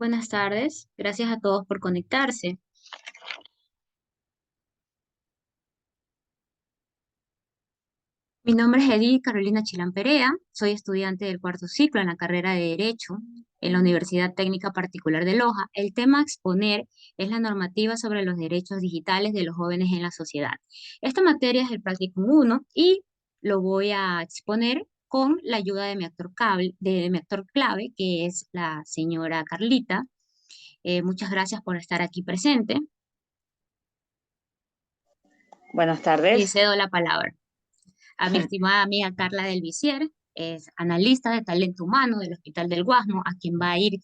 Buenas tardes, gracias a todos por conectarse. Mi nombre es Edith Carolina Chilán Perea, soy estudiante del cuarto ciclo en la carrera de Derecho en la Universidad Técnica Particular de Loja. El tema a exponer es la normativa sobre los derechos digitales de los jóvenes en la sociedad. Esta materia es el Practicum 1 y lo voy a exponer con la ayuda de mi actor clave, que es la señora Carlita. Muchas gracias por estar aquí presente Buenas y tardes. cedo la palabra a mi estimada amiga Carla del Visier, es analista de talento humano del Hospital del Guasmo, a quien va a ir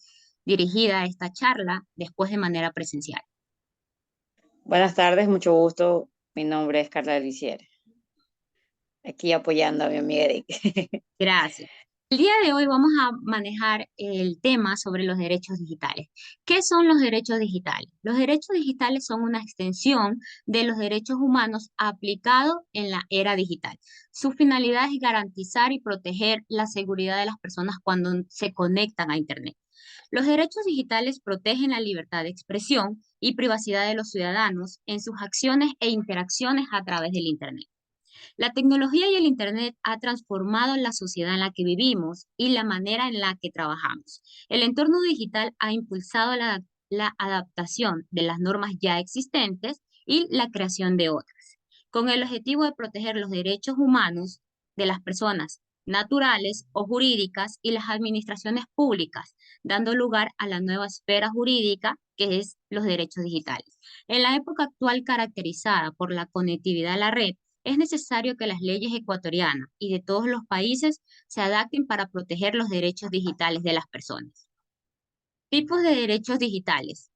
dirigida esta charla después de manera presencial. Buenas tardes, mucho gusto. Mi nombre es Carla Delicier, aquí apoyando a mi amiga Eric. Gracias. El día de hoy vamos a manejar el tema sobre los derechos digitales. ¿Qué son los derechos digitales? Los derechos digitales son una extensión de los derechos humanos aplicados en la era digital. Su finalidad es garantizar y proteger la seguridad de las personas cuando se conectan a Internet. Los derechos digitales protegen la libertad de expresión y privacidad de los ciudadanos en sus acciones e interacciones a través del Internet. La tecnología y el Internet ha transformado la sociedad en la que vivimos y la manera en la que trabajamos. El entorno digital ha impulsado la adaptación de las normas ya existentes y la creación de otras, con el objetivo de proteger los derechos humanos de las personas naturales o jurídicas y las administraciones públicas, dando lugar a la nueva esfera jurídica que es los derechos digitales. En la época actual caracterizada por la conectividad a la red, es necesario que las leyes ecuatorianas y de todos los países se adapten para proteger los derechos digitales de las personas. Tipos de derechos digitales.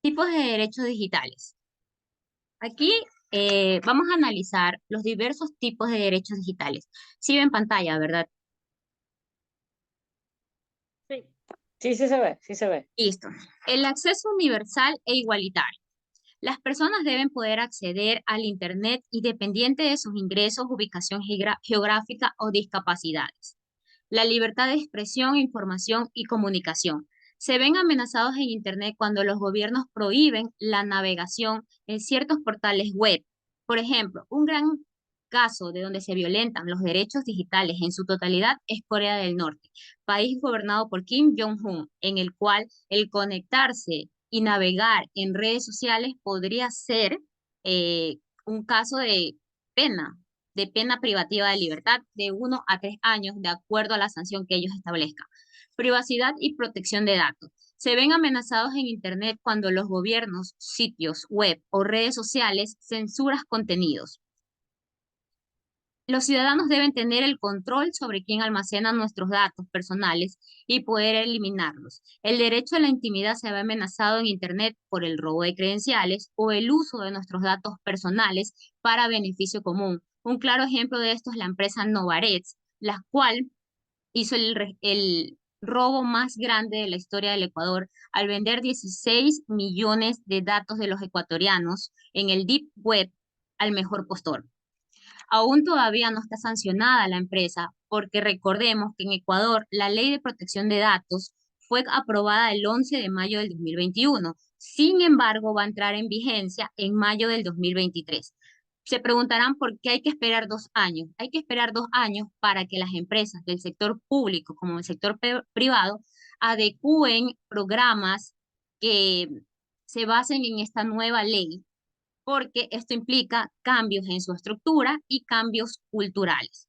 Tipos de derechos digitales. Aquí vamos a analizar los diversos tipos de derechos digitales. Sí ven pantalla, ¿verdad? Sí, sí, sí se ve, sí se ve. Listo. El acceso universal e igualitario. Las personas deben poder acceder al Internet independiente de sus ingresos, ubicación geográfica o discapacidades. La libertad de expresión, información y comunicación. Se ven amenazados en Internet cuando los gobiernos prohíben la navegación en ciertos portales web. Por ejemplo, un gran caso de donde se violentan los derechos digitales en su totalidad es Corea del Norte, país gobernado por Kim Jong-un, en el cual el conectarse y navegar en redes sociales podría ser un caso pena, de pena privativa de libertad de 1 a 3 años, de acuerdo a la sanción que ellos establezcan. Privacidad y protección de datos. Se ven amenazados en Internet cuando los gobiernos, sitios web o redes sociales censuran contenidos. Los ciudadanos deben tener el control sobre quién almacena nuestros datos personales y poder eliminarlos. El derecho a la intimidad se ve amenazado en Internet por el robo de credenciales o el uso de nuestros datos personales para beneficio común. Un claro ejemplo de esto es la empresa Novarets, la cual hizo el robo más grande de la historia del Ecuador al vender 16 millones de datos de los ecuatorianos en el Deep Web al mejor postor. Aún todavía no está sancionada la empresa porque recordemos que en Ecuador la ley de protección de datos fue aprobada el 11 de mayo del 2021. Sin embargo, va a entrar en vigencia en mayo del 2023. Se preguntarán por qué hay que esperar 2 años. Hay que esperar 2 años para que las empresas del sector público como el sector privado adecúen programas que se basen en esta nueva ley porque esto implica cambios en su estructura y cambios culturales.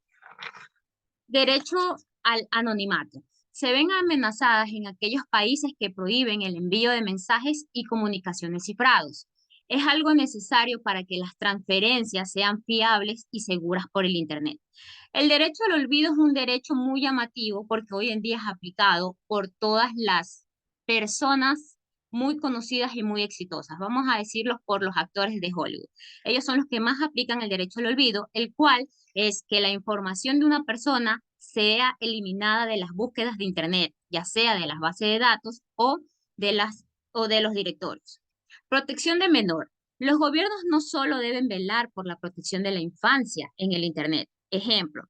Derecho al anonimato. Se ven amenazadas en aquellos países que prohíben el envío de mensajes y comunicaciones cifrados. Es algo necesario para que las transferencias sean fiables y seguras por el Internet. El derecho al olvido es un derecho muy llamativo porque hoy en día es aplicado por todas las personas muy conocidas y muy exitosas. Vamos a decirlo por los actores de Hollywood. Ellos son los que más aplican el derecho al olvido, el cual es que la información de una persona sea eliminada de las búsquedas de Internet, ya sea de las bases de datos o de los directorios. Protección de menor. Los gobiernos no solo deben velar por la protección de la infancia en el Internet. Ejemplo,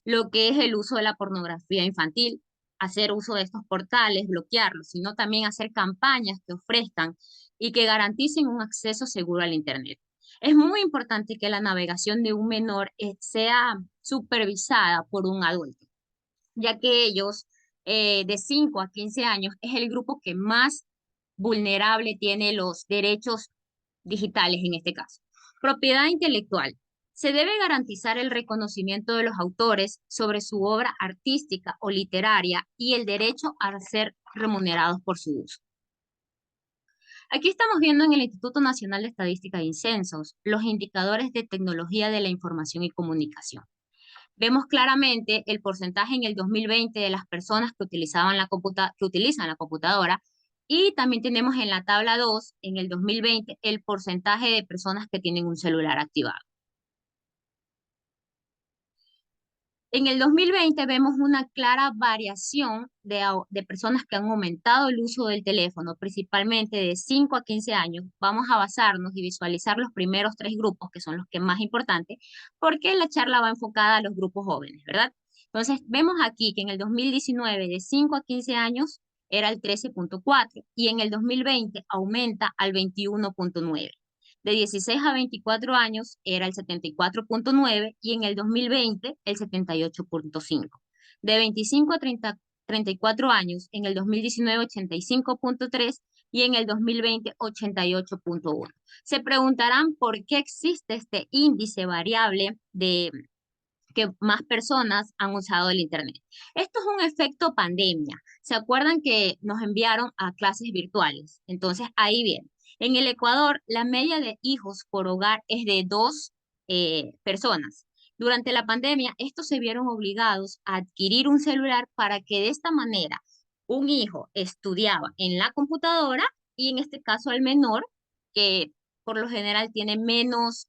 lo que es el uso de la pornografía infantil, hacer uso de estos portales, bloquearlos, sino también hacer campañas que ofrezcan y que garanticen un acceso seguro al Internet. Es muy importante que la navegación de un menor sea supervisada por un adulto, ya que ellos de 5 a 15 años es el grupo que más vulnerable tiene los derechos digitales en este caso. Propiedad intelectual. Se debe garantizar el reconocimiento de los autores sobre su obra artística o literaria y el derecho a ser remunerados por su uso. Aquí estamos viendo en el Instituto Nacional de Estadística y Censos los indicadores de tecnología de la información y comunicación. Vemos claramente el porcentaje en el 2020 de las personas que utilizaban que utilizan la computadora, y también tenemos en la tabla 2, en el 2020, el porcentaje de personas que tienen un celular activado. En el 2020 vemos una clara variación de personas que han aumentado el uso del teléfono, principalmente de 5 a 15 años. Vamos a basarnos y visualizar los primeros 3 grupos, que son los que más importantes, porque la charla va enfocada a los grupos jóvenes, ¿verdad? Entonces, vemos aquí que en el 2019 de 5 a 15 años era el 13.4 y en el 2020 aumenta al 21.9. De 16 a 24 años era el 74.9 y en el 2020 el 78.5. De 25 a 34 años en el 2019 85.3 y en el 2020 88.1. Se preguntarán por qué existe este índice variable de que más personas han usado el Internet. Esto es un efecto pandemia. ¿Se acuerdan que nos enviaron a clases virtuales? Entonces, ahí viene. En el Ecuador, la media de hijos por hogar es de 2 personas. Durante la pandemia, estos se vieron obligados a adquirir un celular para que de esta manera un hijo estudiaba en la computadora y en este caso el menor, que por lo general tiene menos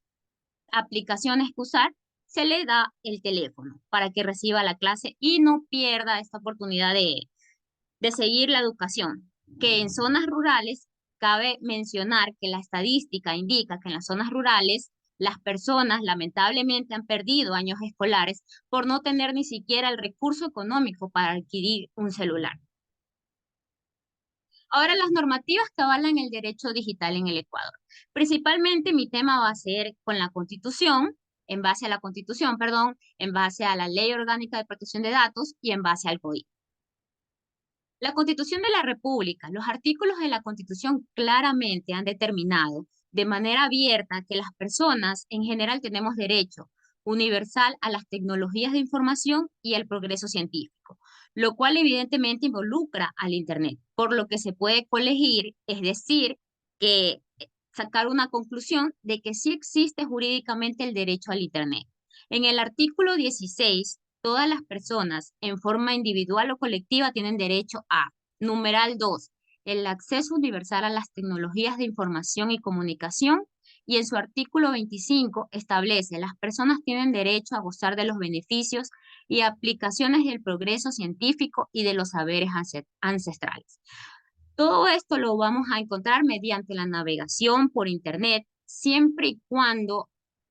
aplicaciones que usar, se le da el teléfono para que reciba la clase y no pierda esta oportunidad de seguir la educación. Que en zonas rurales, cabe mencionar que la estadística indica que en las zonas rurales las personas lamentablemente han perdido años escolares por no tener ni siquiera el recurso económico para adquirir un celular. Ahora, las normativas que avalan el derecho digital en el Ecuador. Principalmente mi tema va a ser con la Constitución, en base a la Constitución, perdón, en base a la Ley Orgánica de Protección de Datos y en base al CODI. La Constitución de la República, los artículos de la Constitución claramente han determinado de manera abierta que las personas en general tenemos derecho universal a las tecnologías de información y al progreso científico, lo cual evidentemente involucra al Internet, por lo que se puede colegir, es decir, que sacar una conclusión de que sí existe jurídicamente el derecho al Internet. En el artículo 16, todas las personas en forma individual o colectiva tienen derecho a, numeral 2, el acceso universal a las tecnologías de información y comunicación, y en su artículo 25 establece, las personas tienen derecho a gozar de los beneficios y aplicaciones del progreso científico y de los saberes ancestrales. Todo esto lo vamos a encontrar mediante la navegación por Internet, siempre y cuando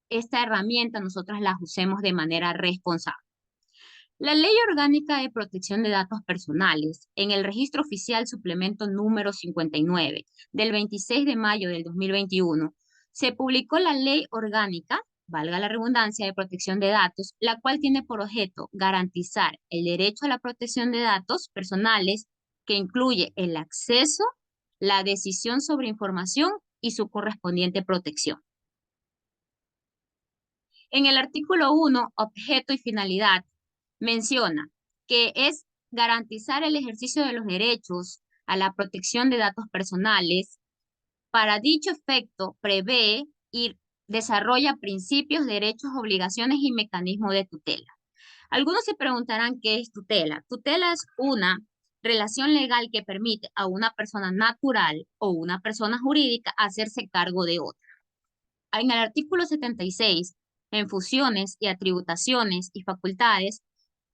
esta herramienta nosotros la usemos de manera responsable. La Ley Orgánica de Protección de Datos Personales, en el Registro Oficial Suplemento número 59 del 26 de mayo del 2021, se publicó la Ley Orgánica, valga la redundancia, de protección de datos, la cual tiene por objeto garantizar el derecho a la protección de datos personales, que incluye el acceso, la decisión sobre información y su correspondiente protección. En el artículo 1, objeto y finalidad, menciona que es garantizar el ejercicio de los derechos a la protección de datos personales. Para dicho efecto, prevé y desarrolla principios, derechos, obligaciones y mecanismos de tutela. Algunos se preguntarán qué es tutela. Tutela es una relación legal que permite a una persona natural o una persona jurídica hacerse cargo de otra. En el artículo 76, en funciones y atributaciones y facultades,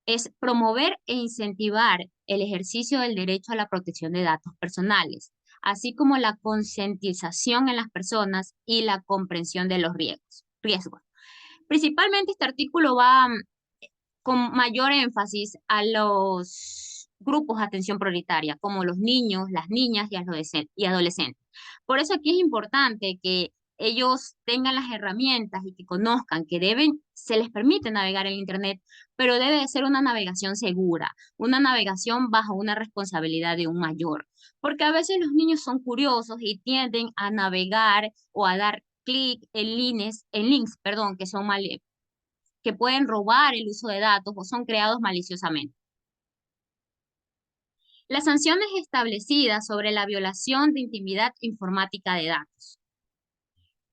es promover e incentivar el ejercicio del derecho a la protección de datos personales, así como la concientización en las personas y la comprensión de los riesgos. Principalmente este artículo va con mayor énfasis a los grupos de atención prioritaria, como los niños, las niñas y adolescentes. Por eso aquí es importante que ellos tengan las herramientas y que conozcan que se les permite navegar en Internet, pero debe de ser una navegación segura, una navegación bajo una responsabilidad de un mayor, porque a veces los niños son curiosos y tienden a navegar o a dar clic en links, perdón, que pueden robar el uso de datos o son creados maliciosamente. Las sanciones establecidas sobre la violación de intimidad informática de datos.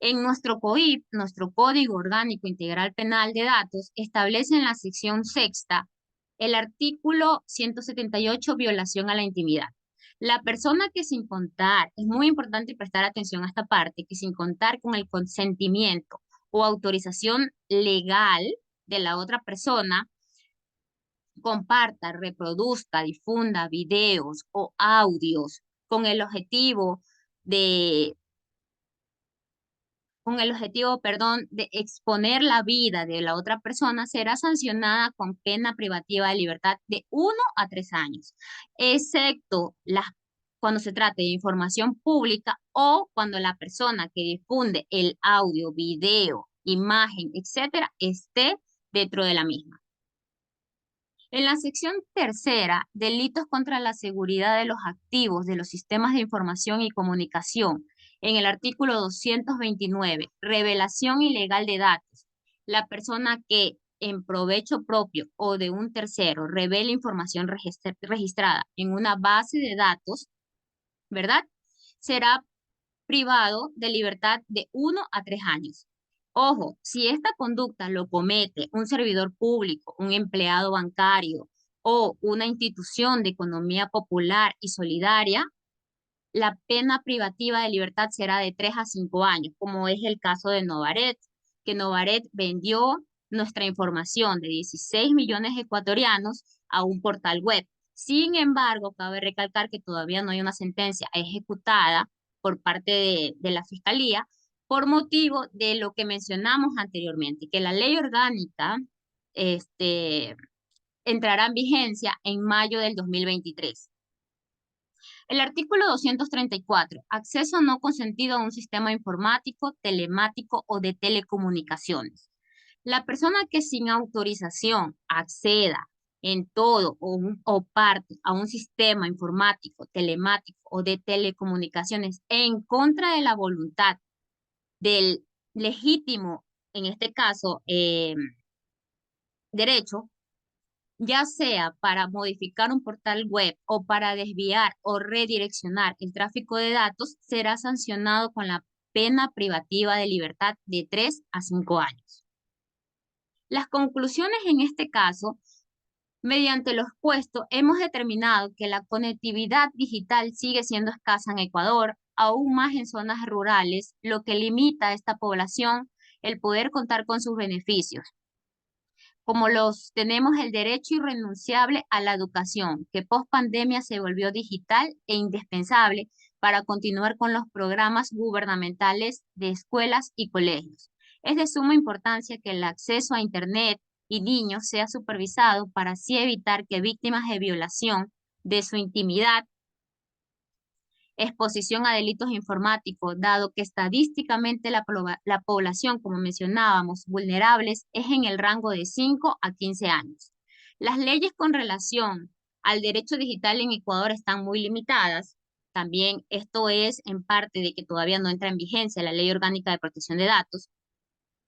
En nuestro COIP, nuestro Código Orgánico Integral Penal de Datos, establece en la sección sexta el artículo 178, violación a la intimidad. La persona que sin contar, es muy importante prestar atención a esta parte, que sin contar con el consentimiento o autorización legal de la otra persona, comparta, reproduzca, difunda videos o audios con el objetivo de, perdón, de exponer la vida de la otra persona, será sancionada con pena privativa de libertad de 1 a 3 años, excepto cuando se trate de información pública o cuando la persona que difunde el audio, video, imagen, etcétera, esté dentro de la misma. En la sección tercera, delitos contra la seguridad de los activos de los sistemas de información y comunicación, en el artículo 229, revelación ilegal de datos. La persona que en provecho propio o de un tercero revele información registrada en una base de datos, ¿verdad? Será privado de libertad de 1 a 3 años. Ojo, si esta conducta lo comete un servidor público, un empleado bancario o una institución de economía popular y solidaria, la pena privativa de libertad será de 3 a 5 años, como es el caso de Novaret, que Novaret vendió nuestra información de 16 millones ecuatorianos a un portal web. Sin embargo, cabe recalcar que todavía no hay una sentencia ejecutada por parte de la Fiscalía por motivo de lo que mencionamos anteriormente, que la ley orgánica entrará en vigencia en mayo del 2023. El artículo 234, acceso no consentido a un sistema informático, telemático o de telecomunicaciones. La persona que sin autorización acceda en todo o parte a un sistema informático, telemático o de telecomunicaciones en contra de la voluntad del legítimo, en este caso, derecho, ya sea para modificar un portal web o para desviar o redireccionar el tráfico de datos, será sancionado con la pena privativa de libertad de 3 a 5 años. Las conclusiones en este caso, mediante lo expuesto, hemos determinado que la conectividad digital sigue siendo escasa en Ecuador, aún más en zonas rurales, lo que limita a esta población el poder contar con sus beneficios, como los tenemos el derecho irrenunciable a la educación, que post pandemia se volvió digital e indispensable para continuar con los programas gubernamentales de escuelas y colegios. Es de suma importancia que el acceso a Internet y niños sea supervisado para así evitar que víctimas de violación de su intimidad, exposición a delitos informáticos, dado que estadísticamente la población, como mencionábamos, vulnerables, es en el rango de 5 a 15 años. Las leyes con relación al derecho digital en Ecuador están muy limitadas. También esto es en parte de que todavía no entra en vigencia la Ley Orgánica de Protección de Datos.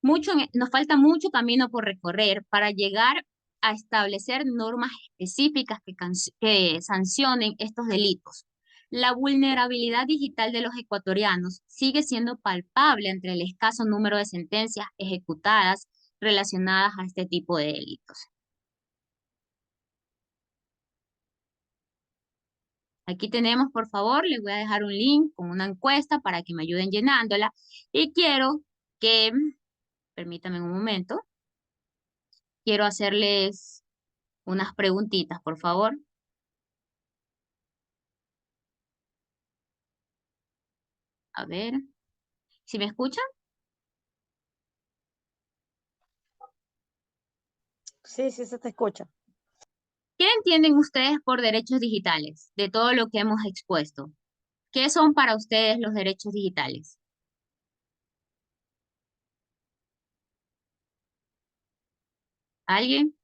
Nos falta mucho camino por recorrer para llegar a establecer normas específicas que sancionen estos delitos. La vulnerabilidad digital de los ecuatorianos sigue siendo palpable entre el escaso número de sentencias ejecutadas relacionadas a este tipo de delitos. Aquí tenemos, por favor, les voy a dejar un link con una encuesta para que me ayuden llenándola. Y quiero que, permítanme un momento, quiero hacerles unas preguntitas, por favor. A ver, ¿si me escuchan? Sí, sí se te escucha. ¿Qué entienden ustedes por derechos digitales de todo lo que hemos expuesto? ¿Qué son para ustedes los derechos digitales? ¿Alguien?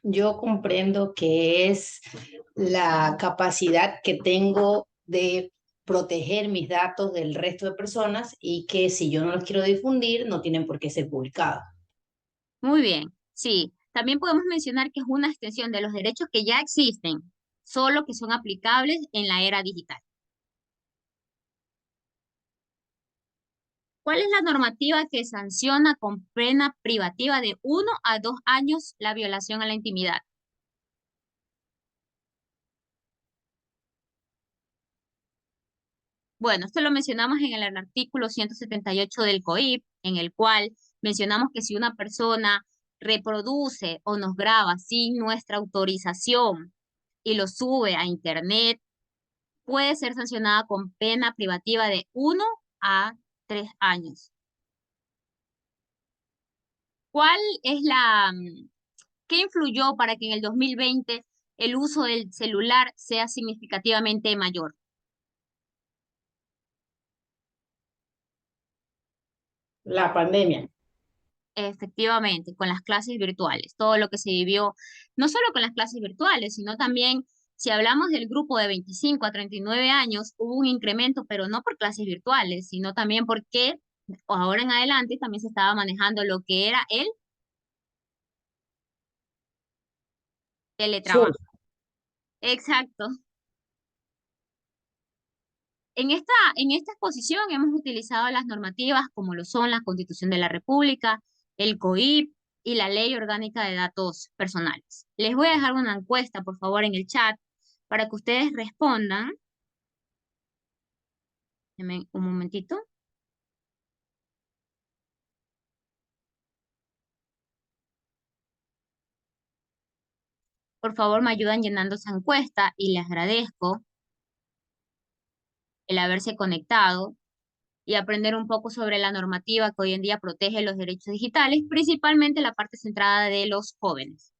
Yo comprendo que es la capacidad que tengo de proteger mis datos del resto de personas y que si yo no los quiero difundir, no tienen por qué ser publicados. Muy bien, sí. También podemos mencionar que es una extensión de los derechos que ya existen, solo que son aplicables en la era digital. ¿Cuál es la normativa que sanciona con pena privativa de 1 a 2 años la violación a la intimidad? Bueno, esto lo mencionamos en el artículo 178 del COIP, en el cual mencionamos que si una persona reproduce o nos graba sin nuestra autorización y lo sube a Internet, puede ser sancionada con pena privativa de 1 a 3 años. ¿Cuál es qué influyó para que en el 2020 el uso del celular sea significativamente mayor? La pandemia. Efectivamente, con las clases virtuales, todo lo que se vivió, no solo con las clases virtuales, sino también, si hablamos del grupo de 25 a 39 años, hubo un incremento, pero no por clases virtuales, sino también porque ahora en adelante también se estaba manejando lo que era el Zoom. teletrabajo. Exacto. En esta exposición hemos utilizado las normativas como lo son la Constitución de la República, el COIP y la Ley Orgánica de Datos Personales. Les voy a dejar una encuesta, por favor, en el chat para que ustedes respondan. Denme un momentito. Por favor, me ayudan llenando esa encuesta y les agradezco el haberse conectado y aprender un poco sobre la normativa que hoy en día protege los derechos digitales, principalmente la parte centrada de los jóvenes.